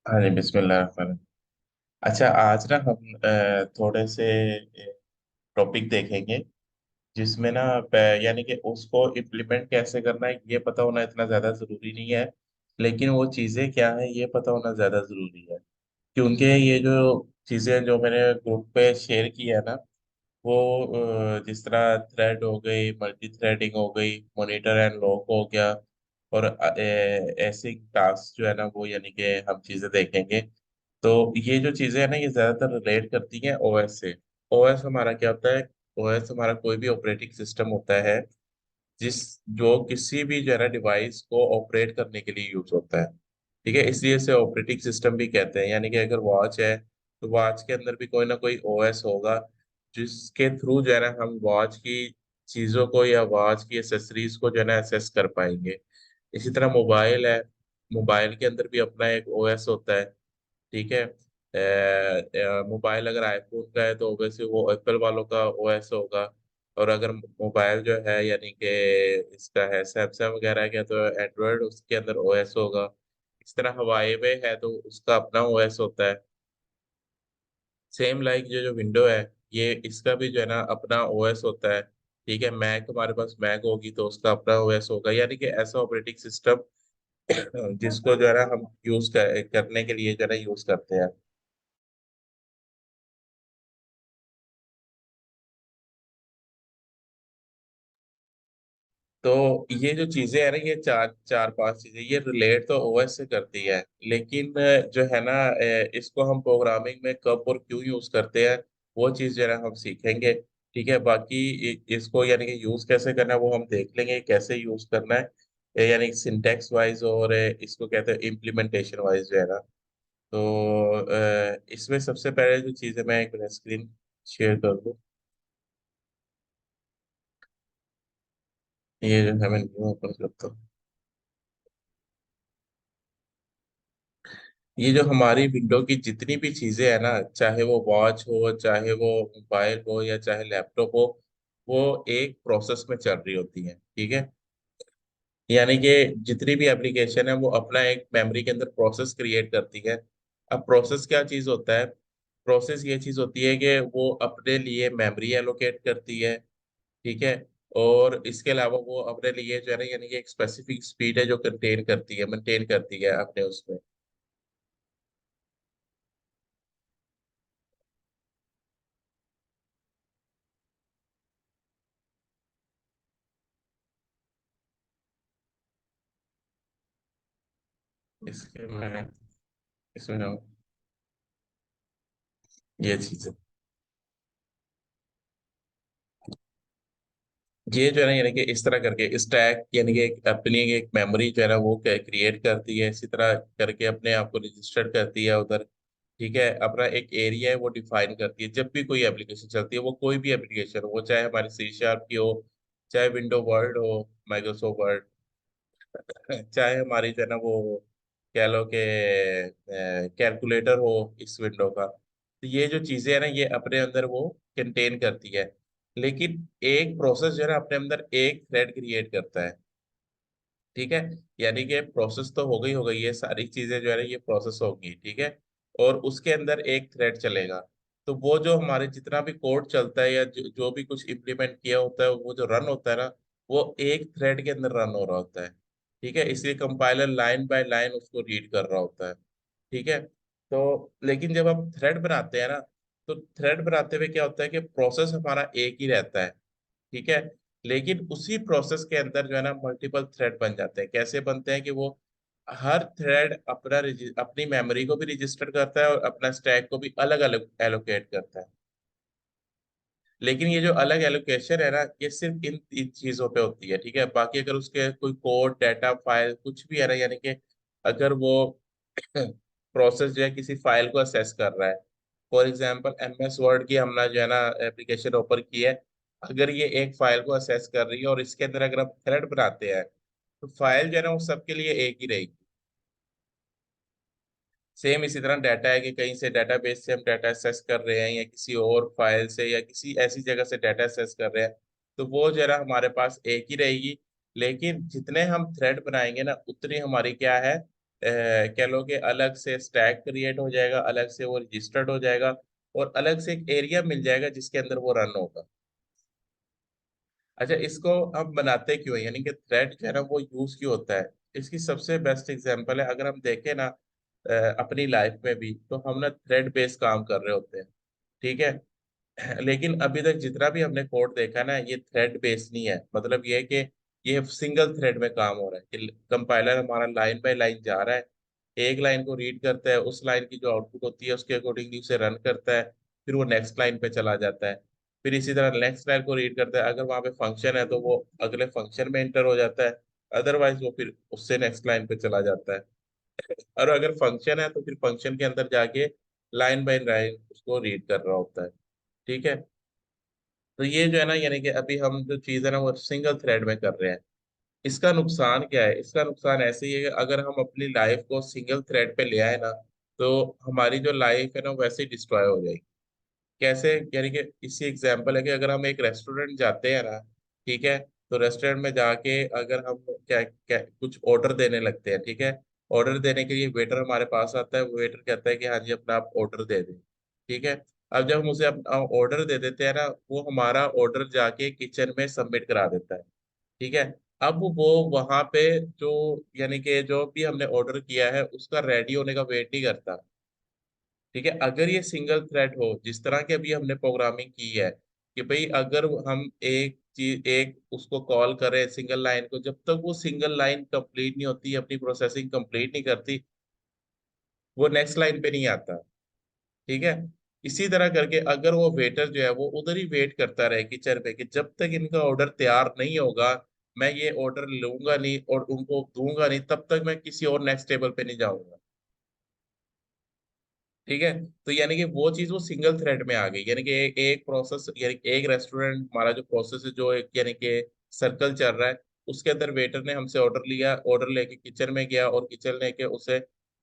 हाँ जी, बिस्मिल्लाह। अच्छा, आज ना हम थोड़े से टॉपिक देखेंगे जिसमें ना यानी कि उसको इम्प्लीमेंट कैसे करना है ये पता होना इतना ज़्यादा ज़रूरी नहीं है। लेकिन वो चीज़ें क्या है ये पता होना ज़्यादा ज़रूरी है, क्योंकि ये जो चीज़ें जो मैंने ग्रुप पे शेयर की है ना, वो जिस तरह थ्रेड हो गई, मल्टी थ्रेडिंग हो गई, मॉनिटर एंड लॉक हो गया, और ऐसे टास्क जो है ना वो यानी कि हम चीज़ें देखेंगे। तो ये जो चीजें है ना ये ज्यादातर रिलेट करती हैं ओएस से। ओएस हमारा क्या होता है? ओएस हमारा कोई भी ऑपरेटिंग सिस्टम होता है जिस जो किसी भी जो है ना डिवाइस को ऑपरेट करने के लिए यूज होता है। ठीक है, इसलिए इसे ऑपरेटिंग सिस्टम भी कहते हैं। यानी कि अगर वॉच है तो वॉच के अंदर भी कोई ना कोई ओएस होगा जिसके थ्रू जो है ना हम वॉच की चीजों को या वॉच की एसेसरीज को जो है ना एक्सेस कर पाएंगे। इसी तरह मोबाइल है, मोबाइल के अंदर भी अपना एक ओएस होता है। ठीक है, मोबाइल अगर आईफोन का है तो ऑब्वियसली वो एप्पल वालों का ओएस होगा। और अगर मोबाइल जो है यानी कि इसका है सैमसंग वगैरह का तो एंड्रॉयड उसके अंदर ओएस होगा। इस तरह हवाई में है तो उसका अपना ओएस होता है। सेम लाइक जो जो विंडो है, ये इसका भी जो है ना अपना ओएस होता है। ठीक है, मैक हमारे पास मैक होगी तो उसका अपना ओएस होगा। यानी कि ऐसा ऑपरेटिंग सिस्टम जिसको जो है ना हम करने के लिए जो है ना यूज करते हैं। तो ये जो चीजें है ना, ये चार चार पांच चीजें ये रिलेट तो ओएस से करती है। लेकिन जो है ना इसको हम प्रोग्रामिंग में कब और क्यों यूज करते हैं वो चीज जो है ना हम सीखेंगे। ठीक है, बाकी इसको यानी कि यूज कैसे करना है वो हम देख लेंगे, कैसे यूज करना है यानी सिंटेक्स वाइज, और इसको कहते हैं इम्प्लीमेंटेशन वाइज जो है ना। तो इसमें सबसे पहले जो चीज है, मैं एक स्क्रीन शेयर कर दूं। ये जो है मैं न्यू ओपन करता हूँ। ये जो हमारी विंडो की जितनी भी चीजें है ना, चाहे वो वॉच हो, चाहे वो मोबाइल हो, या चाहे लैपटॉप हो, वो एक प्रोसेस में चल रही होती है। ठीक है, यानी कि जितनी भी एप्लीकेशन है वो अपना एक मेमोरी के अंदर प्रोसेस क्रिएट करती है। अब प्रोसेस क्या चीज होता है? प्रोसेस ये चीज होती है कि वो अपने लिए मेमोरी एलोकेट करती है। ठीक है, और इसके अलावा वो अपने लिए जो है ना यानी कि एक स्पेसिफिक स्पीड है जो कंटेन करती है, मेंटेन करती है अपने उसमें। इसके मैं इसमें ना ये चीज है, ये जो है ना यानी कि इस तरह करके स्टैक यानी कि अपनी एक मेमोरी जो है ना वो क्रिएट करती है, इसी तरह करके अपने आप को रजिस्टर करती है उधर। ठीक है, अपना एक एरिया है वो डिफाइन करती है। जब भी कोई एप्लीकेशन चलती है, वो कोई भी एप्लीकेशन हो, वो चाहे हमारी सी शार्प की हो, चाहे विंडो वर्ल्ड हो, माइक्रोसॉफ्ट वर्ड, चाहे हमारी जो है ना वो कह लो कि कैलकुलेटर हो इस विंडो का। तो ये जो चीजें है ना ये अपने अंदर वो कंटेन करती है। लेकिन एक प्रोसेस जो है ना अपने अंदर एक थ्रेड क्रिएट करता है। ठीक है, यानी कि प्रोसेस तो हो गई ये सारी चीजें जो है ना ये प्रोसेस होगी। ठीक है, और उसके अंदर एक थ्रेड चलेगा। तो वो जो हमारे जितना भी कोड चलता है या जो भी कुछ इम्प्लीमेंट किया होता है वो जो रन होता है ना, वो एक थ्रेड के अंदर रन हो रहा होता है। ठीक है, इसलिए कंपाइलर लाइन बाय लाइन उसको रीड कर रहा होता है। ठीक है, तो लेकिन जब हम थ्रेड बनाते हैं ना, तो थ्रेड बनाते हुए क्या होता है कि प्रोसेस हमारा एक ही रहता है। ठीक है, लेकिन उसी प्रोसेस के अंदर जो है ना मल्टीपल थ्रेड बन जाते हैं। कैसे बनते हैं कि वो हर थ्रेड अपनी मेमोरी को भी रजिस्टर करता है और अपना स्टैक को भी अलग अलग एलोकेट करता है। लेकिन ये जो अलग एलोकेशन है ना ये सिर्फ इन तीन चीजों पे होती है। ठीक है, बाकी अगर उसके कोई कोड डाटा फाइल कुछ भी है ना, यानी कि अगर वो प्रोसेस जो है किसी फाइल को असेस कर रहा है, फॉर एग्जांपल एमएस वर्ड की हमने जो है ना एप्लीकेशन ओपन की है, अगर ये एक फाइल को असेस कर रही है और इसके अंदर अगर हम थ्रेड बनाते हैं तो फाइल जो है ना वो सबके लिए एक ही रहेगी। सेम इसी तरह डाटा है कि कहीं से डेटाबेस से हम डाटा एक्सेस कर रहे हैं या किसी और फाइल से या किसी ऐसी जगह से डाटा एक्सेस कर रहे हैं, तो वो जरा हमारे पास एक ही रहेगी। लेकिन जितने हम थ्रेड बनाएंगे ना उतनी हमारी क्या है कह लो कि अलग से स्टैक क्रिएट हो जाएगा, अलग से वो रजिस्टर्ड हो जाएगा, और अलग से एक एरिया मिल जाएगा जिसके अंदर वो रन होगा। अच्छा, इसको हम बनाते क्यों है, यानी कि थ्रेड जो है ना वो यूज क्यों होता है? इसकी सबसे बेस्ट एग्जांपल है, अगर हम देखें ना अपनी लाइफ में भी, तो हम ना थ्रेड बेस्ड काम कर रहे होते हैं, ठीक है। लेकिन अभी तक जितना भी हमने कोड देखा ना, ये थ्रेड बेस्ड नहीं है। मतलब ये है कि ये सिंगल थ्रेड में काम हो रहा है कि कंपाइलर हमारा लाइन बाय लाइन जा रहा है, एक लाइन को रीड करता है, उस लाइन की जो आउटपुट होती है उसके अकॉर्डिंगली उसे रन करता है, फिर वो नेक्स्ट लाइन पे चला जाता है, फिर इसी तरह नेक्स्ट लाइन को रीड करता है, अगर वहां पे फंक्शन है तो वो अगले फंक्शन में एंटर हो जाता है, अदरवाइज वो फिर उससे नेक्स्ट लाइन पे चला जाता है। और अगर फंक्शन है तो फिर फंक्शन के अंदर जाके लाइन बाय लाइन उसको रीड कर रहा होता है, ठीक है। तो ये जो है ना, यानी कि अभी हम जो चीज है ना वो सिंगल थ्रेड में कर रहे हैं। इसका नुकसान क्या है? इसका नुकसान ऐसे ही है कि अगर हम अपनी लाइफ को सिंगल थ्रेड पे ले आए ना, तो हमारी जो लाइफ है ना वैसे ही डिस्ट्रॉय हो जाएगी। कैसे? यानी कि इसी एग्जांपल है कि अगर हम एक रेस्टोरेंट जाते हैं ना, ठीक है, तो रेस्टोरेंट में जाके अगर हम क्या क्या कुछ ऑर्डर देने लगते हैं, ठीक है, ऑर्डर देने के लिए वेटर हमारे पास आता है, वेटर कहता है कि हाँ जी अपना आप ऑर्डर दे दें, ठीक है। अब जब हम उसे अपना ऑर्डर दे देते हैं ना, वो हमारा ऑर्डर जाके किचन में सबमिट करा देता है, ठीक है। अब वो वहां पे जो, यानी कि जो भी हमने ऑर्डर किया है उसका रेडी होने का वेट नहीं करता, ठीक है। अगर ये सिंगल थ्रेड हो, जिस तरह की अभी हमने प्रोग्रामिंग की है, कि भाई अगर हम एक चीज एक उसको कॉल करें सिंगल लाइन को, जब तक वो सिंगल लाइन कंप्लीट नहीं होती, अपनी प्रोसेसिंग कंप्लीट नहीं करती, वो नेक्स्ट लाइन पे नहीं आता, ठीक है। इसी तरह करके अगर वो वेटर जो है वो उधर ही वेट करता रहे किचन पे कि जब तक इनका ऑर्डर तैयार नहीं होगा, मैं ये ऑर्डर लूंगा नहीं और उनको दूंगा नहीं, तब तक मैं किसी और नेक्स्ट टेबल पे नहीं जाऊंगा, ठीक है। तो यानी कि वो चीज वो सिंगल थ्रेड में आ गई, यानी कि एक प्रोसेस, यानी एक रेस्टोरेंट हमारा जो प्रोसेस है, जो एक यानी कि सर्कल चल रहा है, उसके अंदर वेटर ने हमसे ऑर्डर लिया, ऑर्डर लेके किचन में गया और किचन लेके उसे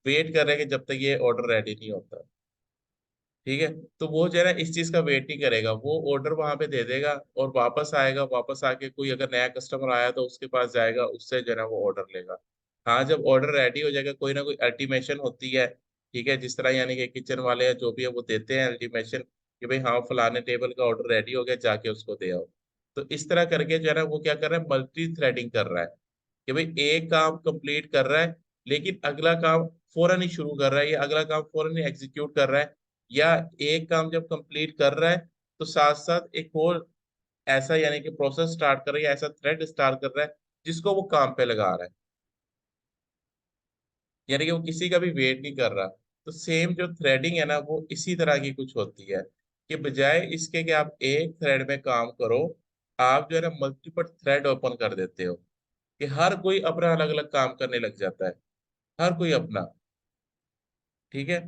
वेट कर रहे हैं कि जब तक ये ऑर्डर रेडी नहीं होता, ठीक है। तो वो जो है ना इस चीज का वेट नहीं करेगा, वो ऑर्डर वहां पे दे देगा और वापस आएगा, वापस आके कोई अगर नया कस्टमर आया तो उसके पास जाएगा, उससे जो है ना वो ऑर्डर लेगा। हाँ, जब ऑर्डर रेडी हो जाएगा, कोई ना कोई अल्टीमेशन होती है, ठीक है, जिस तरह यानी कि किचन वाले या जो भी है वो देते हैं अल्टीमेशन कि भाई हाँ फलाने टेबल का ऑर्डर रेडी हो गया, जाके उसको दे आओ। तो इस तरह करके जो है ना वो क्या कर रहा है, मल्टी थ्रेडिंग कर रहा है, कि भाई एक काम कंप्लीट कर रहा है, लेकिन अगला काम फौरन ही शुरू कर रहा है, या अगला काम फौरन ही एग्जीक्यूट कर रहा है, या एक काम जब कंप्लीट कर रहा है तो साथ साथ एक और ऐसा यानी कि प्रोसेस स्टार्ट कर रहा है या ऐसा थ्रेड स्टार्ट कर रहा है जिसको वो काम पे लगा रहा है, यानी कि वो किसी का भी वेट नहीं कर रहा। तो सेम जो थ्रेडिंग है ना वो इसी तरह की कुछ होती है, कि बजाय इसके कि आप एक थ्रेड में काम करो, आप जो है ना मल्टीपल थ्रेड ओपन कर देते हो, कि हर कोई अपना अलग अलग काम करने लग जाता है, हर कोई अपना, ठीक है।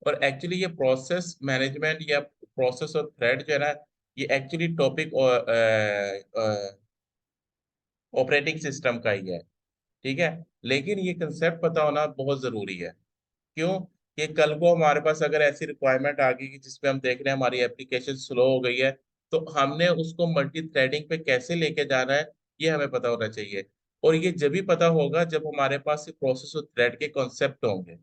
और एक्चुअली ये प्रोसेस मैनेजमेंट या प्रोसेस और थ्रेड जो है ना, ये एक्चुअली टॉपिक ऑपरेटिंग सिस्टम का ही है, ठीक है। लेकिन ये कंसेप्ट पता होना बहुत जरूरी है। क्यों? कि कल को हमारे पास अगर ऐसी रिक्वायरमेंट आ गई कि जिसपे हम देख रहे हैं हमारी एप्लीकेशन स्लो हो गई है, तो हमने उसको मल्टी थ्रेडिंग पे कैसे लेके जाना है, ये हमें पता होना चाहिए। और ये जब भी पता होगा जब हमारे पास प्रोसेस और थ्रेड के कॉन्सेप्ट होंगे,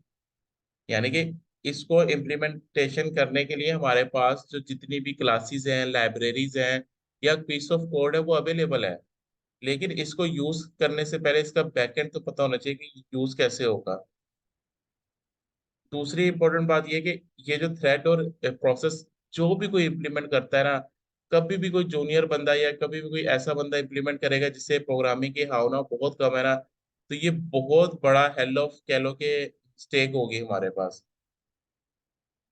यानी कि इसको इम्प्लीमेंटेशन करने के लिए हमारे पास जो जितनी भी क्लासेस हैं, लाइब्रेरीज हैं, या पीस ऑफ कोड है वो अवेलेबल है। लेकिन इसको यूज करने से पहले इसका बैकएंड तो पता होना चाहिए कि यूज कैसे होगा। दूसरी इंपॉर्टेंट बात यह कि ये जो थ्रेड और प्रोसेस जो भी कोई इम्प्लीमेंट करता है ना, कभी भी कोई जूनियर बंदा या कभी भी कोई ऐसा बंदा इम्प्लीमेंट करेगा जिससे प्रोग्रामिंग की भावना बहुत कम है ना, तो ये बहुत बड़ा हेल ऑफ कह लो के स्टेक होगी हमारे पास,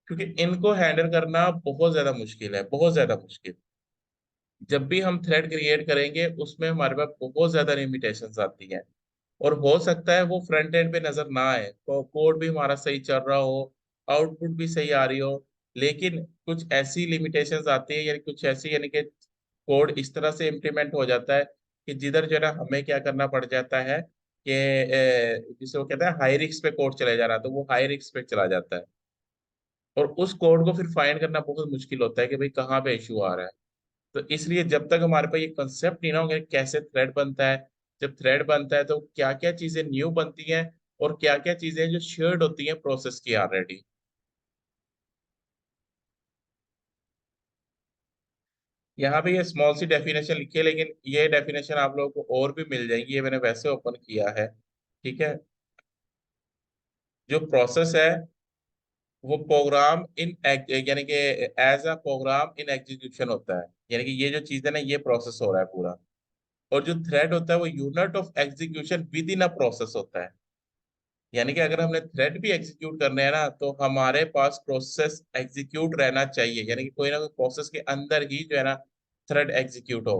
क्योंकि इनको हैंडल करना बहुत ज्यादा मुश्किल है, बहुत ज्यादा मुश्किल। जब भी हम थ्रेड क्रिएट करेंगे उसमें हमारे पास बहुत ज्यादा लिमिटेशंस आती हैं, और हो सकता है वो फ्रंट एंड पे नजर ना आए, तो कोड भी हमारा सही चल रहा हो, आउटपुट भी सही आ रही हो, लेकिन कुछ ऐसी लिमिटेशंस आती है, यानी कुछ ऐसी, यानी कि कोड इस तरह से इम्प्लीमेंट हो जाता है कि जिधर जो है ना हमें क्या करना पड़ जाता है कि जिसे वो कहता है हाई रिस्क पे कोड चले जा रहा है, तो वो हाई रिस्क पे चला जाता है, और उस कोड को फिर फाइंड करना बहुत मुश्किल होता है कि भाई कहाँ पे इशू आ रहा है। तो इसलिए जब तक हमारे पास ये कंसेप्ट नहीं ना होगा कि कैसे थ्रेड बनता है, जब थ्रेड बनता है तो क्या क्या चीजें न्यू बनती हैं और क्या क्या चीजें जो शेयर्ड होती हैं प्रोसेस की ऑलरेडी। यहाँ पे ये स्मॉल सी डेफिनेशन लिखी है, लेकिन ये डेफिनेशन आप लोगों को और भी मिल जाएगी, ये मैंने वैसे ओपन किया है। ठीक है। जो प्रोसेस है वो प्रोग्राम इन यानी कि as a program in execution होता है, यानी कि ये जो चीज है ना ये प्रोसेस हो रहा है पूरा। और जो थ्रेड होता है वो unit of execution with in a process होता है। यानी कि अगर हमने थ्रेड भी एग्जीक्यूट करने हैं ना तो हमारे पास प्रोसेस एग्जीक्यूट रहना चाहिए, यानी कि कोई ना कोई प्रोसेस के अंदर ही जो है ना थ्रेड एग्जीक्यूट हो।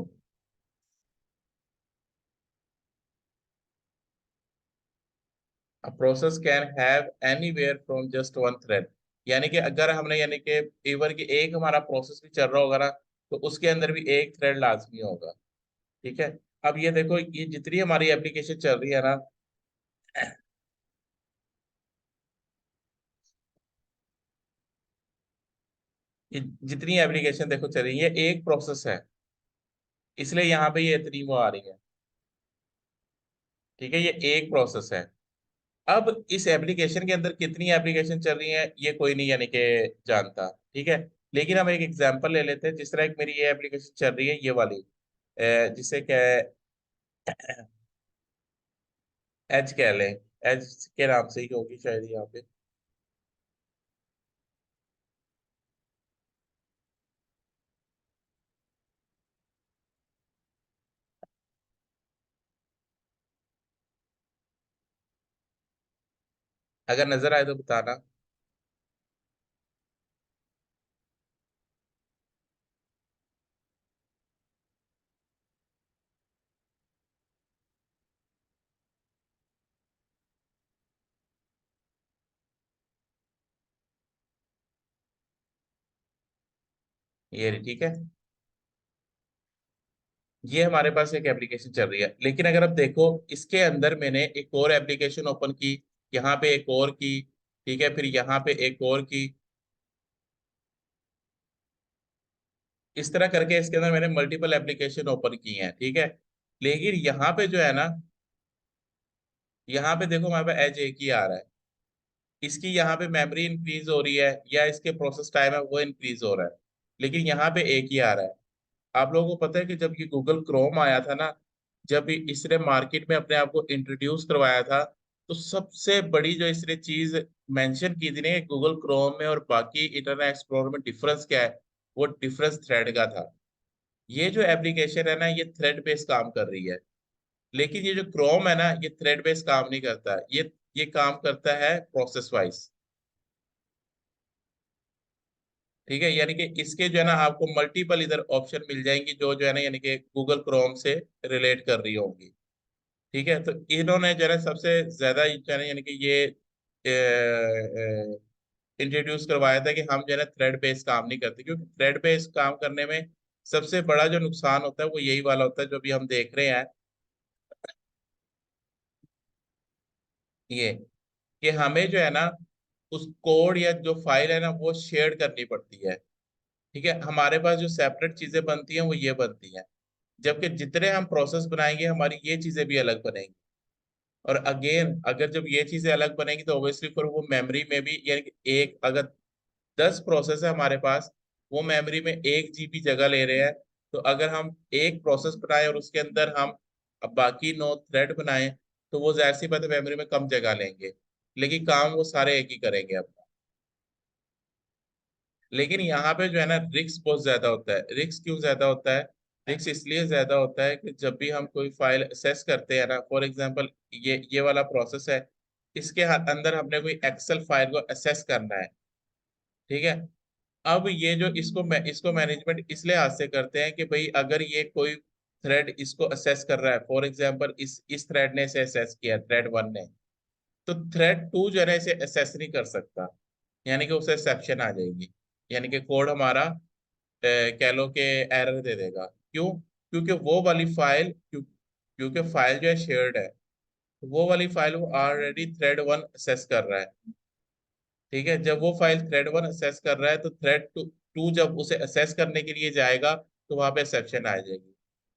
A process can have anywhere from just one thread। यानी कि अगर हमने यानी कि इवन कि एक हमारा प्रोसेस भी चल रहा होगा ना तो उसके अंदर भी एक थ्रेड लाजमी होगा। ठीक है। अब ये देखो, ये जितनी हमारी एप्लीकेशन चल रही है ना, ये जितनी एप्लीकेशन देखो चल रही है ये एक प्रोसेस है, इसलिए यहाँ पे ये इतनी वो आ रही है। ठीक है, ये एक प्रोसेस है। अब इस एप्लीकेशन के अंदर कितनी एप्लीकेशन चल रही है ये कोई नहीं यानी कि जानता। ठीक है। लेकिन हम एक एग्जांपल ले लेते हैं, जिस तरह एक मेरी ये एप्लीकेशन चल रही है ये वाली, जिसे क्या एज कह लें, एज के नाम से ही होगी शायद यहाँ पे। अगर नजर आए तो बताना। ये रही, ठीक है। ये हमारे पास एक एप्लीकेशन चल रही है, लेकिन अगर आप देखो इसके अंदर मैंने एक और एप्लीकेशन ओपन की, यहाँ पे एक और की, ठीक है, फिर यहाँ पे एक और की, इस तरह करके इसके अंदर मैंने मल्टीपल एप्लीकेशन ओपन की हैं। ठीक है। लेकिन यहाँ पे जो है ना, यहाँ पे देखो हमारे पास एज एक ही आ रहा है, इसकी यहाँ पे मेमोरी इंक्रीज हो रही है या इसके प्रोसेस टाइम है वो इंक्रीज हो रहा है, लेकिन यहाँ पे एक ही आ रहा है। आप लोगों को पता है कि जब ये गूगल क्रोम आया था ना, जब इसने मार्केट में अपने आप को इंट्रोड्यूस करवाया था, तो सबसे बड़ी जो इसने चीज मेंशन की थी ना गूगल क्रोम में और बाकी इंटरनेट एक्सप्लोरर में डिफरेंस क्या है, वो डिफरेंस थ्रेड का था। ये जो एप्लीकेशन है ना ये थ्रेड बेस्ड काम कर रही है, लेकिन ये जो क्रोम है ना ये थ्रेड बेस्ड काम नहीं करता, ये काम करता है प्रोसेस वाइज। ठीक है, यानी कि इसके जो है ना आपको मल्टीपल इधर ऑप्शन मिल जाएंगी जो है ना यानी कि गूगल क्रोम से रिलेट कर रही होंगी। ठीक है, तो इन्होंने जो है ना सबसे ज्यादा जो है ना यानी कि ये इंट्रोड्यूस करवाया था कि हम जो है ना थ्रेड बेस्ड काम नहीं करते, क्योंकि थ्रेड बेस्ड काम करने में सबसे बड़ा जो नुकसान होता है वो यही वाला होता है जो भी हम देख रहे हैं, ये कि हमें जो है ना उस कोड या जो फाइल है ना वो शेयर करनी पड़ती है। ठीक है, हमारे पास जो सेपरेट चीजें बनती हैं वो ये बनती हैं, जबकि जितने हम प्रोसेस बनाएंगे हमारी ये चीजें भी अलग बनेंगी। और अगेन अगर जब ये चीजें अलग बनेंगी तो ऑब्वियसली फिर वो मेमोरी में भी, यानी कि एक अगर 10 प्रोसेस है हमारे पास, वो मेमोरी में 1 GB जगह ले रहे हैं, तो अगर हम एक प्रोसेस बनाए और उसके अंदर हम अब बाकी 9 थ्रेड बनाए तो वो जाहिर सी बात है मेमोरी में कम जगह लेंगे, लेकिन काम वो सारे एक ही करेंगे अब। लेकिन यहाँ पे जो है ना रिस्क बहुत ज्यादा होता है। रिस्क क्यों ज्यादा होता है? रिस्क इसलिए ज्यादा होता है कि जब भी हम कोई फाइल असेस करते हैं ना, फॉर एग्जांपल ये वाला प्रोसेस है, इसके अंदर हमने कोई एक्सेल फाइल को असेस करना है। ठीक है। अब ये जो इसको मैनेजमेंट इसलिए हाथ से करते हैं कि भाई अगर ये कोई थ्रेड इसको असेस कर रहा है, फॉर एग्जांपल इस थ्रेड ने इसे असेस किया, थ्रेड वन ने, तो थ्रेड टू जो है ना इसे असेस नहीं कर सकता, यानी कि उसे एक्सेप्शन आ जाएगी, यानी कि कोड हमारा कह लो कि एरर दे देगा। क्यों? क्योंकि वो वाली फाइल क्योंकि फाइल जो है शेयर्ड है, तो वो वाली फाइल वो ऑलरेडी थ्रेड वन असेस कर रहा है। ठीक है, जब वो फाइल थ्रेड वन असेस कर रहा है तो थ्रेड टू जब उसे असेस करने के लिए जाएगा तो वहां पे एक्सेप्शन आ जाएगी।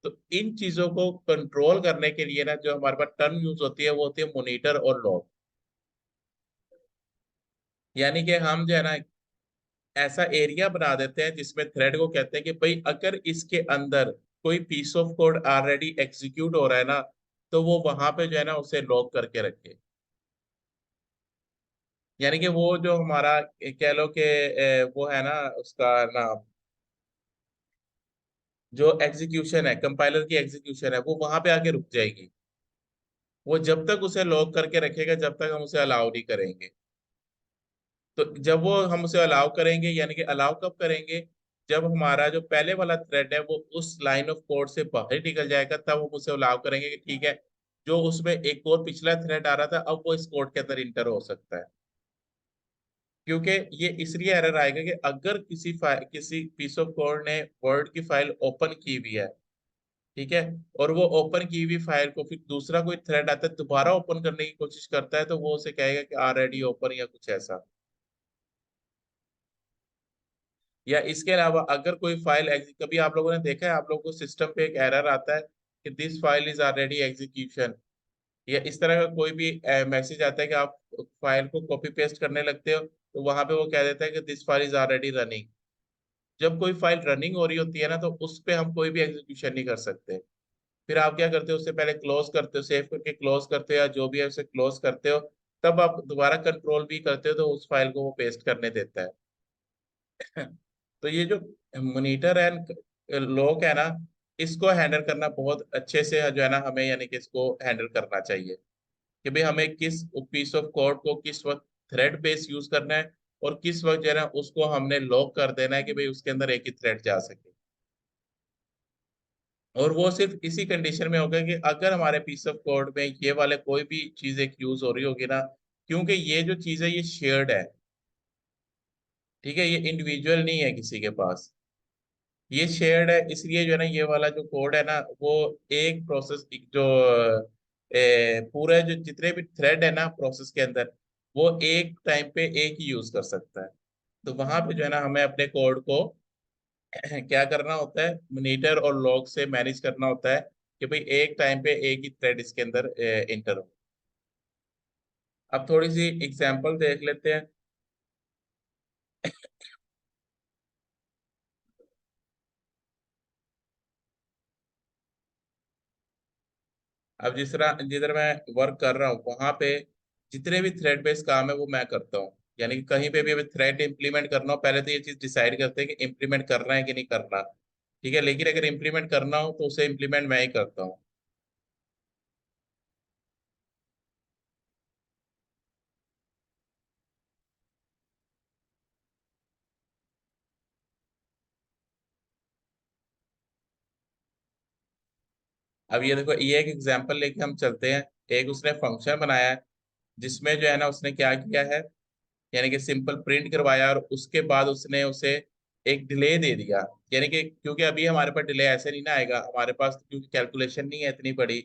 तो इन चीजों को कंट्रोल करने के लिए ना जो हमारे पास टर्म यूज होती है वो होती है मॉनिटर और लॉग। यानी कि हम जो है ना ऐसा एरिया बना देते हैं जिसमें थ्रेड को कहते हैं कि भाई अगर इसके अंदर कोई piece of code already execute हो रहा है ना, तो वो वहां पे जो है ना उसे लॉक करके रखे। यानी कि वो जो हमारा कह लो कि वो है ना उसका नाम, जो एग्जीक्यूशन है, कंपाइलर की एग्जीक्यूशन है, वो वहां पे आके रुक जाएगी। वो जब तक उसे लॉक करके रखेगा जब तक हम उसे अलाउ नहीं करेंगे। तो जब वो हम उसे अलाउ करेंगे, यानी कि अलाउ कब करेंगे, जब हमारा जो पहले वाला थ्रेड है वो उस लाइन ऑफ कोड से बाहर निकल जाएगा, तब हम उसे अलाउ करेंगे कि ठीक है, जो उसमें एक और पिछला थ्रेड आ रहा था अब वो इस कोड के अंदर इंटर हो सकता है। क्योंकि ये इसलिए एरर आएगा कि अगर किसी पीस ऑफ कोड ने वर्ड की फाइल ओपन की हुई है, ठीक है, और वो ओपन की हुई फाइल को फिर दूसरा कोई थ्रेड आता है दोबारा ओपन करने की कोशिश करता है, तो वो उसे कहेगा कि ऑलरेडी ओपन या कुछ ऐसा। या इसके अलावा अगर कोई फाइल कभी आप लोगों ने देखा है, आप लोगों को सिस्टम पे एक एरर आता है कि this file is already execution, या इस तरह का कोई भी मैसेज आता है कि आप फाइल को कॉपी पेस्ट करने लगते हो तो वहां पे वो कह देता है कि this file is already running. जब कोई फाइल रनिंग हो रही होती है ना, तो उस पे हम कोई भी एग्जीक्यूशन नहीं कर सकते। फिर आप क्या करते हो, उससे पहले क्लोज करते हो, सेव करके क्लोज करते हो, या जो भी है उसे क्लोज करते हो, तब आप दोबारा कंट्रोल भी करते हो तो उस फाइल को वो पेस्ट करने देता है। तो ये जो मॉनिटर एंड लॉक है ना, इसको हैंडल करना बहुत अच्छे से जो है ना हमें, यानी कि इसको हैंडल करना चाहिए कि भाई हमें किस पीस ऑफ कोड को किस वक्त थ्रेड बेस यूज करना है, और किस वक्त जो है ना उसको हमने लॉक कर देना है कि भाई उसके अंदर एक ही थ्रेड जा सके। और वो सिर्फ इसी कंडीशन में होगा कि अगर हमारे पीस ऑफ कोड में ये वाले कोई भी चीज एक यूज हो रही होगी ना, क्योंकि ये जो चीज है ये शेयर्ड है, ठीक है, ये इंडिविजुअल नहीं है किसी के पास, ये शेयर्ड है, इसलिए जो है ना ये वाला जो कोड है ना वो एक प्रोसेस जो पूरे जो जितने भी थ्रेड है ना प्रोसेस के अंदर, वो एक टाइम पे एक ही यूज कर सकता है। तो वहां पे जो है ना हमें अपने कोड को क्या करना होता है, मॉनिटर और लॉग से मैनेज करना होता है कि भाई एक टाइम पे एक ही थ्रेड इसके अंदर इंटर हो। अब थोड़ी सी एग्जांपल देख लेते हैं। अब जिधर मैं वर्क कर रहा हूँ वहां पे जितने भी थ्रेड बेस्ड काम है वो मैं करता हूँ। यानी कि कहीं पे भी अभी थ्रेड इंप्लीमेंट करना हो, पहले तो ये चीज डिसाइड करते हैं कि इंप्लीमेंट करना है कि नहीं करना, ठीक है, लेकिन अगर इंप्लीमेंट करना हो तो उसे इंप्लीमेंट मैं ही करता हूँ। अब ये देखो, ये एक एग्जांपल लेके हम चलते हैं। एक उसने फंक्शन बनाया है जिसमें जो है ना उसने क्या किया है, यानी कि सिंपल प्रिंट करवाया और उसके बाद उसने उसे एक डिले दे दिया। यानी कि क्योंकि अभी हमारे पास डिले ऐसे नहीं ना आएगा, हमारे पास क्योंकि कैलकुलेशन नहीं है इतनी बड़ी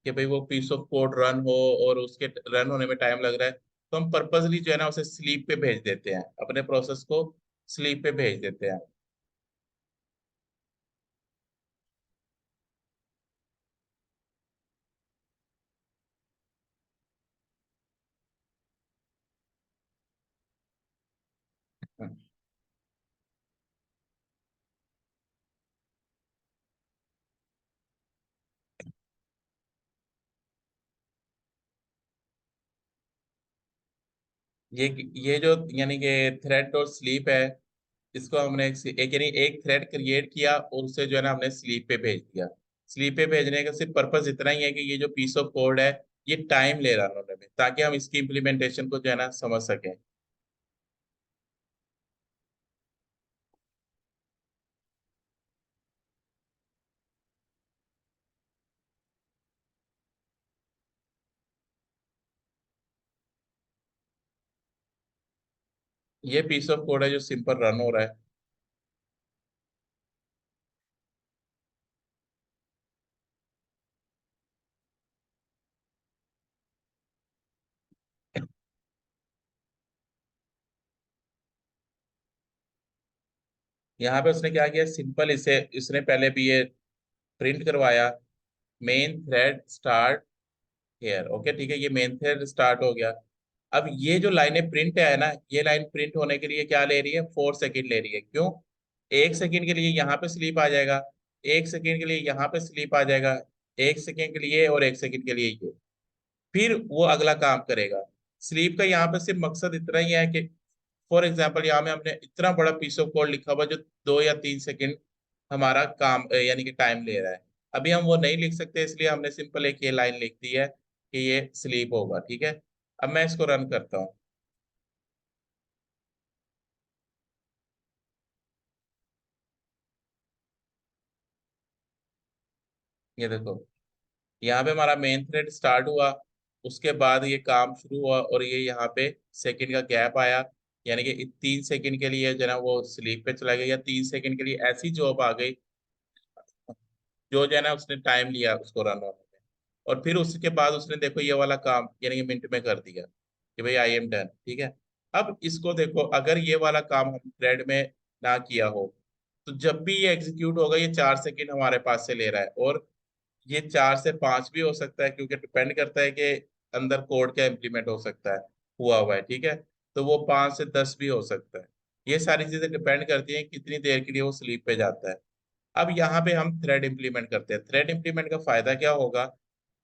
कि भाई वो पीस ऑफ कोड रन हो और उसके रन होने में टाइम लग रहा है, तो हम पर्पजली जो है ना उसे स्लीप पे भेज देते हैं, अपने प्रोसेस को स्लीप पे भेज देते हैं। ये ये जो यानी कि थ्रेड और स्लीप है, इसको हमने एक यानी एक थ्रेड क्रिएट किया और उसे जो है ना हमने स्लीप पे भेज दिया। स्लीप पे भेजने का सिर्फ पर्पस इतना ही है कि ये जो पीस ऑफ कोड है ये टाइम ले रहा है होने में, ताकि हम इसकी इम्प्लीमेंटेशन को जो है ना समझ सकें। ये पीस ऑफ कोड है जो सिंपल रन हो रहा है। यहाँ पे उसने क्या किया, सिंपल इसे इसने पहले भी ये प्रिंट करवाया, main thread start here, okay ठीक है, ये मेन थ्रेड स्टार्ट हो गया। अब ये जो लाइनें प्रिंट है ना, ये लाइन प्रिंट होने के लिए क्या ले रही है, 4 सेकेंड ले रही है। क्यों? 1 सेकेंड के लिए यहाँ पे स्लीप आ जाएगा, 1 सेकेंड के लिए यहाँ पे स्लीप आ जाएगा, 1 सेकेंड के लिए और 1 सेकेंड के लिए ये, फिर वो अगला काम करेगा। स्लीप का यहाँ पे सिर्फ मकसद इतना ही है कि फॉर एग्जाम्पल यहाँ में हमने इतना बड़ा पीस ऑफ कोड लिखा हुआ जो 2 या 3 सेकेंड हमारा काम यानी कि टाइम ले रहा है। अभी हम वो नहीं लिख सकते, इसलिए हमने सिंपल एक ये लाइन लिख दी है कि ये स्लीप होगा, ठीक है। अब मैं इसको रन करता हूँ। ये देखो, यहाँ पे हमारा मेन थ्रेड स्टार्ट हुआ, उसके बाद ये काम शुरू हुआ और ये यहाँ पे सेकंड का गैप आया, यानी कि 3 सेकंड के लिए जो है ना वो स्लीप पे चला गया, या 3 सेकंड के लिए ऐसी जॉब आ गई जो जो है ना उसने टाइम लिया उसको रन होने में। और फिर उसके बाद उसने देखो ये वाला काम यानी कि मिनट में कर दिया कि भाई आई एम डन, ठीक है। अब इसको देखो, अगर ये वाला काम हम थ्रेड में ना किया हो, तो जब भी ये एग्जीक्यूट होगा ये 4 सेकंड हमारे पास से ले रहा है, और ये 4 से 5 भी हो सकता है, क्योंकि डिपेंड करता है कि अंदर कोड क्या इम्प्लीमेंट हो सकता है, हुआ हुआ है, ठीक है। तो वो 5 से 10 भी हो सकता है। ये सारी चीजें डिपेंड करती हैं कितनी देर के लिए वो स्लीप पे जाता है। अब यहाँ पे हम थ्रेड इंप्लीमेंट करते हैं। थ्रेड इंप्लीमेंट का फायदा क्या होगा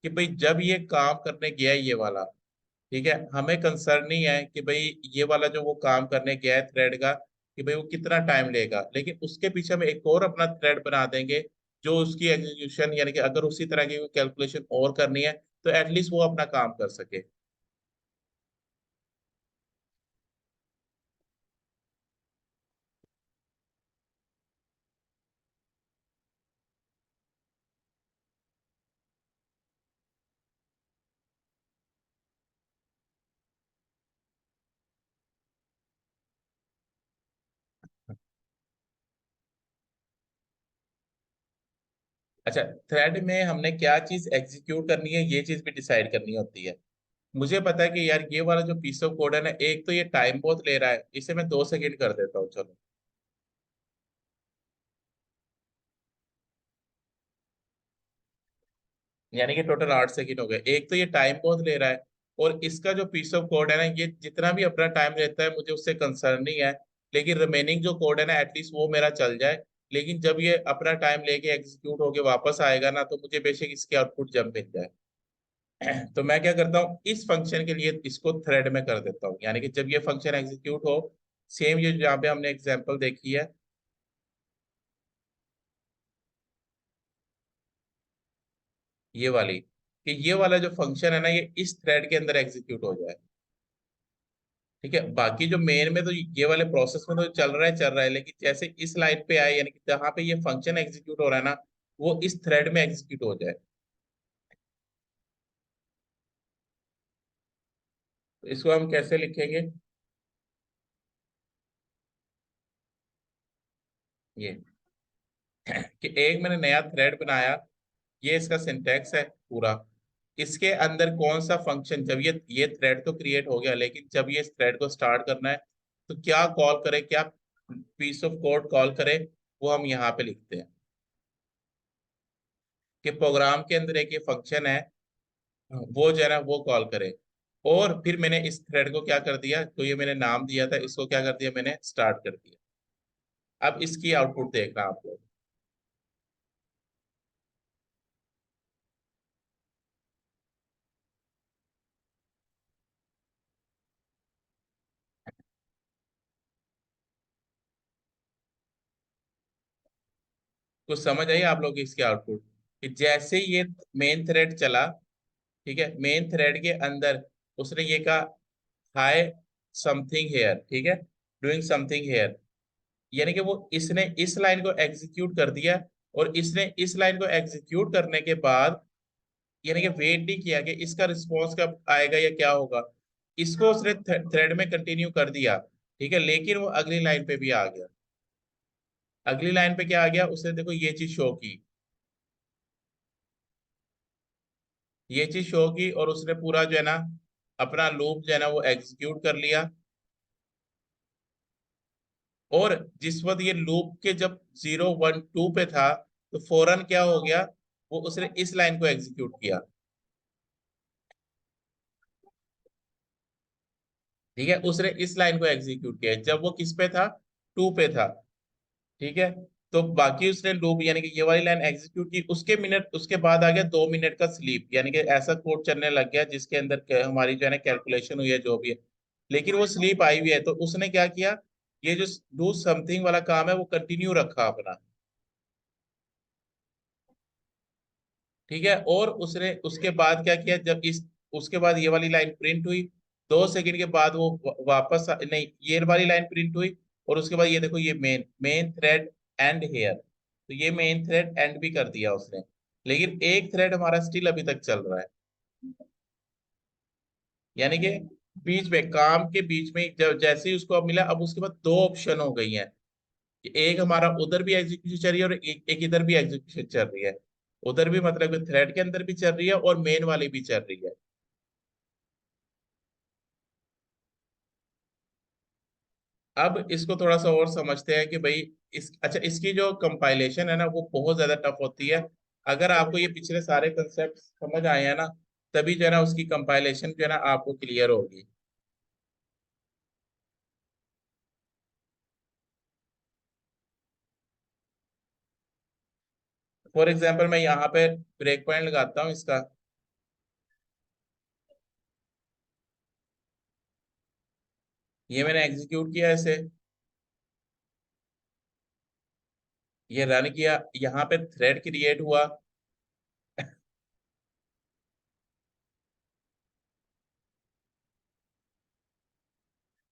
कि भाई जब ये काम करने गया है ये वाला, ठीक है, हमें कंसर्न नहीं है कि भाई ये वाला जो वो काम करने गया है थ्रेड का, कि भाई वो कितना टाइम लेगा, लेकिन उसके पीछे हम एक और अपना थ्रेड बना देंगे जो उसकी एग्जीक्यूशन यानी कि अगर उसी तरह की कैलकुलेशन और करनी है तो एटलीस्ट वो अपना काम कर सके। अच्छा, थ्रेड में हमने क्या चीज एग्जीक्यूट करनी है ये चीज भी डिसाइड करनी होती है। मुझे पता है कि यार ये वाला जो पीस ऑफ कोड है ना, एक तो ये टाइम बहुत ले रहा है, इसे मैं 2 सेकेंड कर देता हूँ, चलो। यानी कि टोटल 8 सेकेंड हो गए। एक तो ये टाइम बहुत ले रहा है, और इसका जो पीस ऑफ कोड है ना, ये जितना भी अपना टाइम लेता है मुझे उससे कंसर्न नहीं है, लेकिन रिमेनिंग जो कोड है ना एटलीस्ट वो मेरा चल जाए। लेकिन जब ये अपना टाइम लेके एग्जीक्यूट होके वापस आएगा ना, तो मुझे बेशक इसकी आउटपुट जब मिल जाए। तो मैं क्या करता हूँ, इस फंक्शन के लिए इसको थ्रेड में कर देता हूँ, यानी कि जब ये फंक्शन एग्जीक्यूट हो, सेम ये जहाँ पे हमने एग्जांपल देखी है, ये वाली, कि ये वाला जो फंक्शन है ना ये इस थ्रेड के अंदर एग्जीक्यूट हो जाए, ठीक है। बाकी जो मेन में तो ये वाले प्रोसेस में तो चल रहा है, लेकिन जैसे इस लाइन पे आए यानी कि जहाँ पे ये फंक्शन एग्जीक्यूट हो रहा है ना, वो इस थ्रेड में एग्जीक्यूट हो जाए। तो इसको हम कैसे लिखेंगे, ये कि एक मैंने नया थ्रेड बनाया, ये इसका सिंटैक्स है पूरा। इसके अंदर कौन सा फंक्शन, जब ये थ्रेड तो क्रिएट हो गया, लेकिन जब ये इस थ्रेड को स्टार्ट करना है तो क्या कॉल करे, क्या पीस ऑफ कोड कॉल करे, वो हम यहाँ पे लिखते हैं कि प्रोग्राम के अंदर एक ये फंक्शन है, वो जो है ना वो कॉल करे। और फिर मैंने इस थ्रेड को क्या कर दिया, तो ये मैंने नाम दिया था, इसको क्या कर दिया मैंने, स्टार्ट कर दिया। अब इसकी आउटपुट देखना आप लोग। कुछ समझ आई आप लोग की इसकी आउटपुट, कि जैसे ये मेन थ्रेड चला, ठीक है, मेन थ्रेड के अंदर उसने ये कहा हाय समथिंग हेयर, ठीक है, डूइंग समथिंग हेयर, यानी कि वो इसने इस लाइन को एग्जीक्यूट कर दिया, और इसने इस लाइन को एग्जीक्यूट करने के बाद यानी कि वेट नहीं किया कि इसका रिस्पॉन्स कब आएगा या क्या होगा, इसको उसने थ्रेड में कंटिन्यू कर दिया, ठीक है, लेकिन वो अगली लाइन पे भी आ गया। अगली लाइन पे क्या आ गया, उसने देखो ये चीज शो की, ये चीज शो की, और उसने पूरा जो है ना अपना लूप जो है ना वो एग्जीक्यूट कर लिया। और जिस वक्त ये लूप के जब 0 1 2 पे था, तो फौरन क्या हो गया, वो उसने इस लाइन को एग्जीक्यूट किया। ठीक है, उसने इस लाइन को एग्जीक्यूट किया जब वो किस पे था, टू पे था। ठीक है, तो बाकी उसने लूप यानी कि ये वाली लाइन एग्जीक्यूट की, उसके मिनट उसके बाद आ गया 2 मिनट का स्लीप, यानी कि ऐसा कोड चलने लग गया जिसके अंदर हमारी जो है ना कैलकुलेशन हुई है जो भी है, लेकिन वो स्लीप आई हुई है। तो उसने क्या किया, ये जो डू समथिंग वाला काम है वो कंटिन्यू रखा अपना। ठीक है, और उसने उसके बाद क्या किया, जब इस उसके बाद ये वाली लाइन प्रिंट हुई, 2 सेकंड के बाद वो वापस नहीं, ये वाली लाइन प्रिंट हुई, और उसके बाद ये देखो, ये main main thread end here, तो ये मेन थ्रेड एंड भी कर दिया उसने, लेकिन एक थ्रेड हमारा स्टिल अभी तक चल रहा है। यानी कि बीच में काम के बीच में जब जैसे ही उसको अब मिला, अब उसके बाद दो ऑप्शन हो गई हैं कि एक हमारा उधर भी एग्जीक्यूशन चल रही है और एक इधर भी एग्जीक्यूशन चल रही है। उधर भी मतलब थ्रेड के अंदर भी चल रही है और मेन वाली भी चल रही है। अब इसको थोड़ा सा और समझते हैं कि भाई इस अच्छा, इसकी जो कंपाइलेशन है ना वो बहुत ज्यादा टफ होती है। अगर आपको ये पिछले सारे कंसेप्ट समझ आए हैं ना, तभी जो है ना उसकी कंपाइलेशन जो है ना आपको क्लियर होगी। फॉर एग्जाम्पल मैं यहाँ पे ब्रेक पॉइंट लगाता हूँ इसका, ये मैंने एग्जीक्यूट किया इसे, ये रन किया, यहाँ पे थ्रेड क्रिएट हुआ।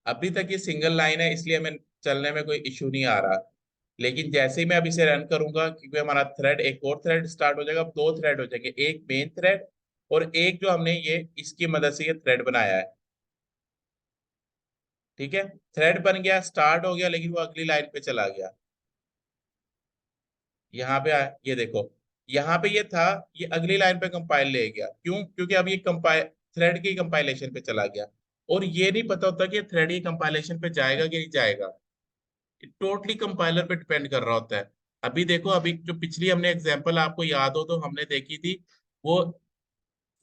अभी तक ये सिंगल लाइन है इसलिए हमें चलने में कोई इशू नहीं आ रहा, लेकिन जैसे ही मैं अब इसे रन करूंगा, क्योंकि हमारा थ्रेड एक और थ्रेड स्टार्ट हो जाएगा, अब दो थ्रेड हो जाएंगे, एक मेन थ्रेड और एक जो हमने ये इसकी मदद से ये थ्रेड बनाया है। ठीक है, थ्रेड बन गया, स्टार्ट हो गया, लेकिन वो अगली लाइन पे चला गया। यहाँ पे आया, ये देखो, यहाँ पे ये था, ये अगली लाइन पे कंपाइल ले गया, क्यों, क्योंकि अब ये कंपाइल थ्रेड की कंपाइलेशन पे चला गया। और ये नहीं पता होता कि थ्रेड की कंपाइलेशन पे जाएगा कि नहीं जाएगा, टोटली कंपाइलर पे डिपेंड कर रहा होता है। अभी देखो, अभी जो पिछली हमने एग्जांपल आपको याद हो तो हमने देखी थी, वो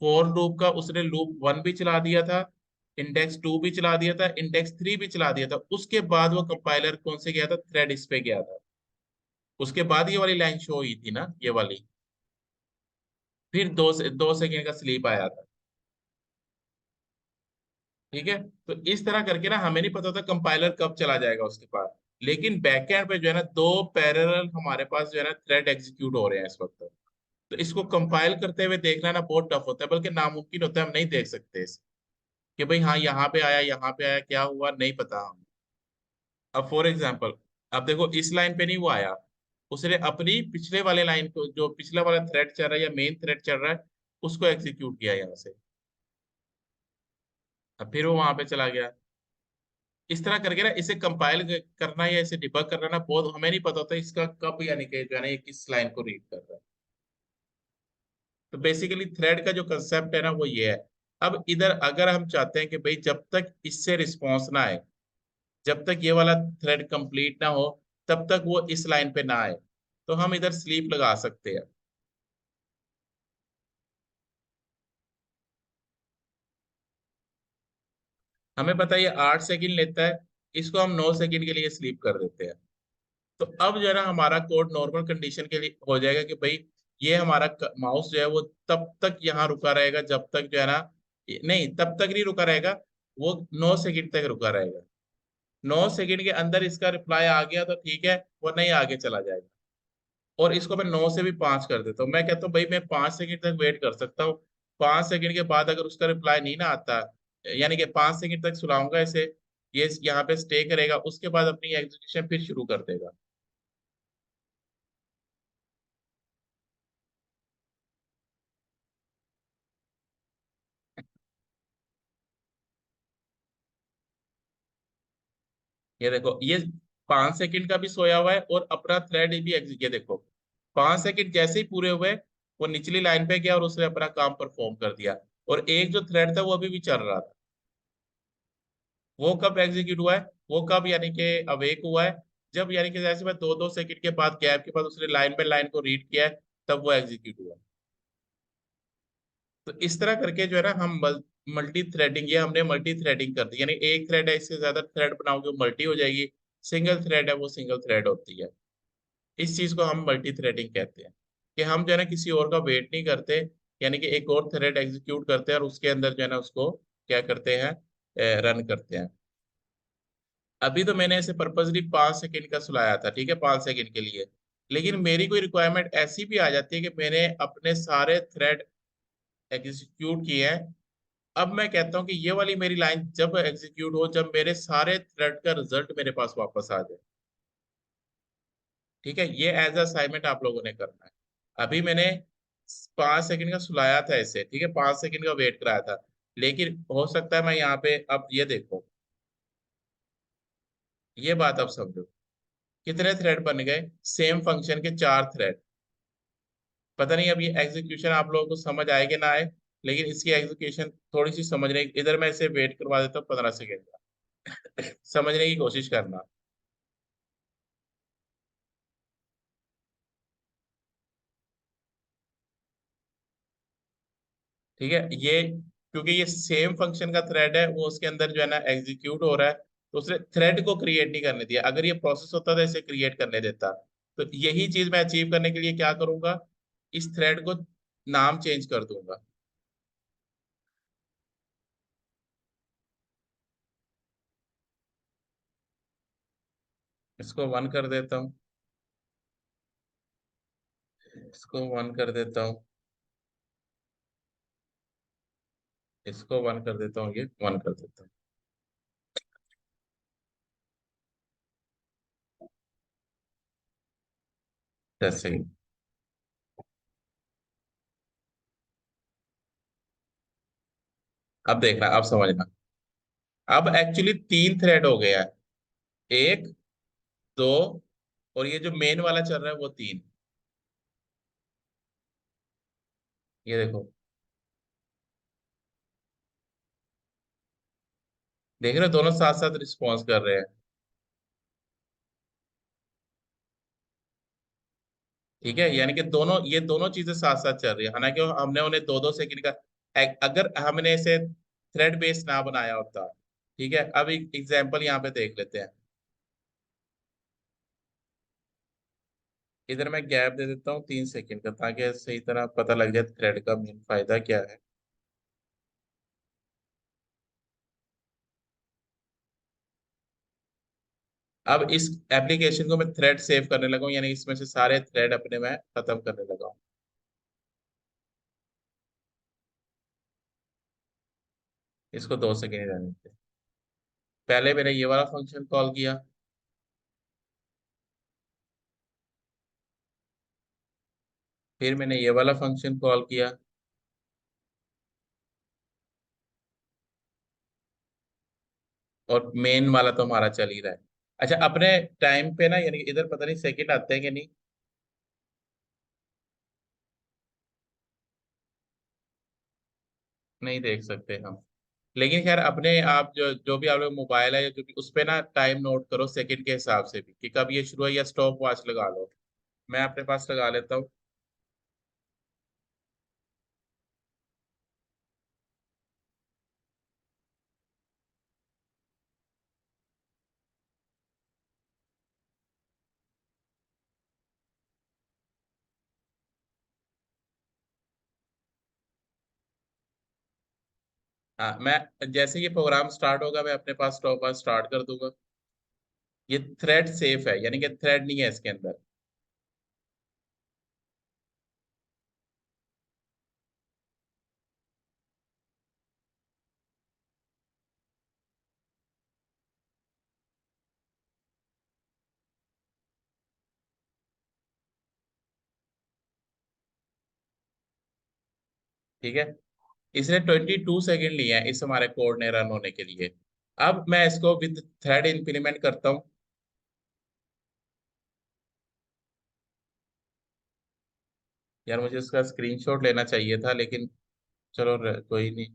फॉर लूप का उसने लूप 1 भी चला दिया था, इंडेक्स 2 भी चला दिया था, इंडेक्स 3 भी चला दिया था, उसके बाद वो कंपाइलर कौन से गया था, थ्रेड इस पे गया था। उसके बाद ये वाली लाइन शो हुई थी ना, ये वाली, फिर 2 सेकंड का स्लीप आया था। ठीक है, तो इस तरह करके ना हमें नहीं पता था कंपाइलर कब चला जाएगा उसके पास, लेकिन बैकएंड पे जो है ना दो पैरेलल हमारे पास जो है ना थ्रेड एग्जीक्यूट हो रहे हैं इस वक्त। तो इसको कंपाइल करते हुए देखना ना बहुत टफ होता है, बल्कि नामुमकिन होता है, हम नहीं देख सकते इसे कि भाई हाँ यहाँ पे आया, यहाँ पे आया, क्या हुआ नहीं पता हमें। अब फॉर एग्जाम्पल, अब देखो इस लाइन पे नहीं वो आया, उसने अपनी पिछले वाले लाइन को, जो पिछला वाला थ्रेड चल रहा है या मेन थ्रेड चल रहा है, उसको एग्जीक्यूट किया यहाँ से, अब फिर वो वहां पे चला गया। इस तरह करके ना इसे कंपाइल करना या इसे डिबग करना ना बहुत हमें नहीं पता होता इसका कब, यानी कि जो है ना ये किस लाइन को रीड कर रहा है। तो बेसिकली थ्रेड का जो कंसेप्ट है ना वो ये है। अब इधर अगर हम चाहते हैं कि भाई जब तक इससे रिस्पॉन्स ना आए, जब तक ये वाला थ्रेड कंप्लीट ना हो, तब तक वो इस लाइन पे ना आए, तो हम इधर स्लीप लगा सकते हैं। हमें पता है ये 8 सेकंड लेता है, इसको हम 9 सेकंड के लिए स्लीप कर देते हैं। तो अब जो है ना हमारा कोड नॉर्मल कंडीशन के लिए हो जाएगा कि भाई ये हमारा माउस जो है वो तब तक यहाँ रुका रहेगा जब तक जो है ना, नहीं तब तक नहीं रुका रहेगा, वो 9 सेकंड तक रुका रहेगा। 9 सेकंड के अंदर इसका रिप्लाई आ गया तो ठीक है, वो नहीं आगे चला जाएगा। और इसको मैं 9 से भी 5 कर देता हूँ, मैं कहता हूँ भाई मैं 5 सेकंड तक वेट कर सकता हूँ। 5 सेकंड के बाद अगर उसका रिप्लाई नहीं ना आता, यानी कि 5 सेकंड तक सुनाऊंगा इसे, ये यहाँ पे स्टे करेगा, उसके बाद अपनी एग्जीक्यूशन फिर शुरू कर देगा। ये देखो, ये 5 सेकंड का भी सोया हुआ है और अपना थ्रेड भी ये देखो, 5 सेकंड जैसे ही पूरे हुए, वो निचली लाइन पे गया और उसने अपना काम परफॉर्म कर दिया। और एक जो थ्रेड था वो अभी भी चल रहा था, वो कब एग्जीक्यूट हुआ है, वो कब यानी कि अवेक हुआ है, जब यानी कि जैसे मैं 2-2 सेकंड के बाद गैप के बाद उसने लाइन बाय लाइन को रीड किया है, तब वो एग्जीक्यूट हुआ। तो इस तरह करके जो है ना हम मल्टी थ्रेडिंग, ये हमने मल्टी थ्रेडिंग कर दी, यानी एक थ्रेड है, इससे ज्यादा थ्रेड बनाओगे मल्टी हो जाएगी। सिंगल थ्रेड है वो सिंगल थ्रेड होती है। इस चीज को हम मल्टी थ्रेडिंग कहते हैं, कि हम जो है ना किसी और का वेट नहीं करते, यानी कि एक और थ्रेड एग्जीक्यूट करते हैं और उसके अंदर जो है ना उसको क्या करते हैं, रन करते हैं। अभी तो मैंने इसे पर्पजली 5 सेकंड का सुलाया था, ठीक है, 5 सेकंड के लिए। लेकिन मेरी कोई रिक्वायरमेंट ऐसी भी आ जाती है कि मैंने अपने सारे थ्रेड एग्जीक्यूट किए हैं। अब मैं कहता हूँ कि ये वाली मेरी लाइन जब एग्जीक्यूट हो, जब मेरे सारे थ्रेड का रिजल्ट मेरे पास वापस आ जाए। ठीक है, ये एज असाइनमेंट आप लोगों ने करना है। अभी मैंने 5 सेकंड का सुलाया था इसे, ठीक है, 5 सेकंड का वेट कराया था। लेकिन हो सकता है मैं यहाँ पे, अब ये देखो, ये बात अब समझो, कितने थ्रेड बन गए, सेम फंक्शन के 4 थ्रेड। पता नहीं अब ये एग्जीक्यूशन आप लोगों को समझ आए कि ना आए, लेकिन इसकी एग्जीक्यूशन थोड़ी सी समझने, इधर मैं इसे वेट करवा देता हूँ 15 सेकेंड का। समझने की कोशिश करना। ठीक है, ये क्योंकि ये सेम फंक्शन का थ्रेड है, वो उसके अंदर जो है ना एग्जीक्यूट हो रहा है, तो उसने थ्रेड को क्रिएट नहीं करने दिया। अगर ये प्रोसेस होता तो इसे क्रिएट करने देता। तो यही चीज मैं अचीव करने के लिए क्या करूंगा, इस थ्रेड को नाम चेंज कर दूंगा। इसको 1 कर देता हूँ, इसको 1 कर देता हूँ, इसको 1 कर देता हूँ, ये 1 कर देता हूँ। जैसे ही, अब देखना, अब समझना। अब एक्चुअली 3 थ्रेड हो गया है, एक, दो, और ये जो मेन वाला चल रहा है वो 3। ये देखो, देख रहे हो दोनों साथ साथ रिस्पॉन्स कर रहे हैं। ठीक है, यानी कि दोनों, ये दोनों चीजें साथ साथ चल रही है, हालांकि हमने उन्हें 2-2 सेकंड का, अगर हमने इसे थ्रेड बेस्ड ना बनाया होता। ठीक है, अब एक एग्जांपल यहाँ पे देख लेते हैं। इधर मैं गैप दे देता हूँ 3 सेकंड का, ताकि सही तरह पता लग जाए थ्रेड का मेन फायदा क्या है। अब इस एप्लीकेशन को मैं थ्रेड सेव करने लगा हूँ, यानी इसमें से सारे थ्रेड अपने मैं खत्म करने लगा हूँ। इसको 2 सेकंड ही रहने थे। पहले मैंने ये वाला फंक्शन कॉल किया, फिर मैंने ये वाला फंक्शन कॉल किया, और मेन वाला तो हमारा चल ही रहा है। अच्छा, अपने टाइम पे ना, यानी कि इधर पता नहीं सेकंड आते हैं कि नहीं, नहीं देख सकते हम। लेकिन खैर, अपने आप जो जो भी आप लोग मोबाइल है या जो भी, उस पे ना टाइम नोट करो सेकंड के हिसाब से भी, कि कब ये शुरू है, या स्टॉप वॉच लगा लो। मैं अपने पास लगा लेता हूँ। हाँ, मैं जैसे ये प्रोग्राम स्टार्ट होगा, मैं अपने पास स्टॉप वॉच स्टार्ट कर दूंगा। ये थ्रेड सेफ है, यानी कि थ्रेड नहीं है इसके अंदर। ठीक है, इसने 22 सेकेंड लिए हैं इस हमारे कोड ने रन होने के लिए। अब मैं इसको विद थ्रेड इंप्लीमेंट करता हूँ। यार मुझे इसका स्क्रीनशॉट लेना चाहिए था, लेकिन चलो कोई नहीं।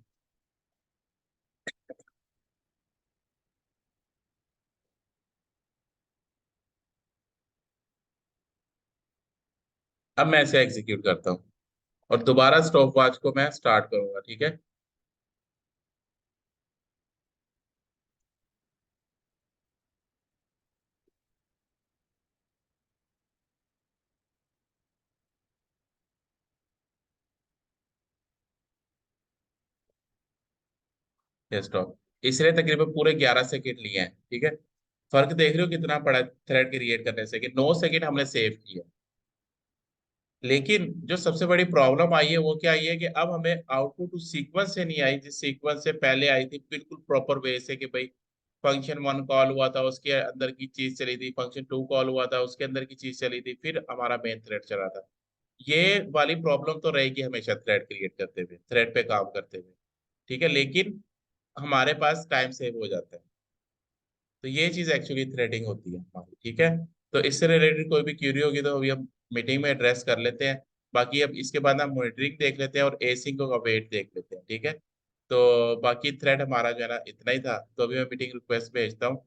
अब मैं ऐसे एग्जीक्यूट करता हूँ और दोबारा स्टॉप वॉच को मैं स्टार्ट करूंगा, ठीक है। ये स्टॉप, इसने तकरीबन पूरे 11 सेकेंड लिए हैं, ठीक है। फर्क देख रहे हो कितना पड़ा थ्रेड क्रिएट करने से, कि 9 सेकेंड हमने सेव किया। लेकिन जो सबसे बड़ी प्रॉब्लम आई है वो क्या आई है, कि अब हमें आउटपुट उस सीक्वेंस से नहीं आई जिस सीक्वेंस से पहले आई थी, बिल्कुल प्रॉपर वे से, कि भाई फंक्शन वन कॉल हुआ था उसके अंदर की चीज चली थी, फंक्शन टू कॉल हुआ था उसके अंदर की चीज चली थी, फिर हमारा मेन थ्रेड चला था। ये वाली प्रॉब्लम तो रहेगी हमेशा थ्रेड क्रिएट करते हुए, थ्रेड पे काम करते हुए, ठीक है। लेकिन हमारे पास टाइम सेव हो जाता है। तो ये चीज एक्चुअली थ्रेडिंग होती है हमारी, ठीक है। तो इससे रिलेटेड कोई भी क्यूरी होगी तो अभी हम मीटिंग में एड्रेस कर लेते हैं। बाकी अब इसके बाद हम मॉनिटरिंग देख लेते हैं और एसिंक का वेट देख लेते हैं, ठीक है। तो बाकी थ्रेड हमारा जो है ना इतना ही था, तो अभी मैं मीटिंग रिक्वेस्ट भेजता हूँ।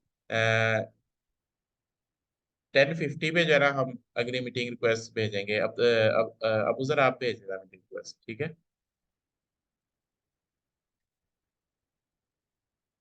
10:50 पे जो है ना हम अगली मीटिंग रिक्वेस्ट भेजेंगे। अब अबू सर आप भेज देना मीटिंग रिक्वेस्ट, ठीक है।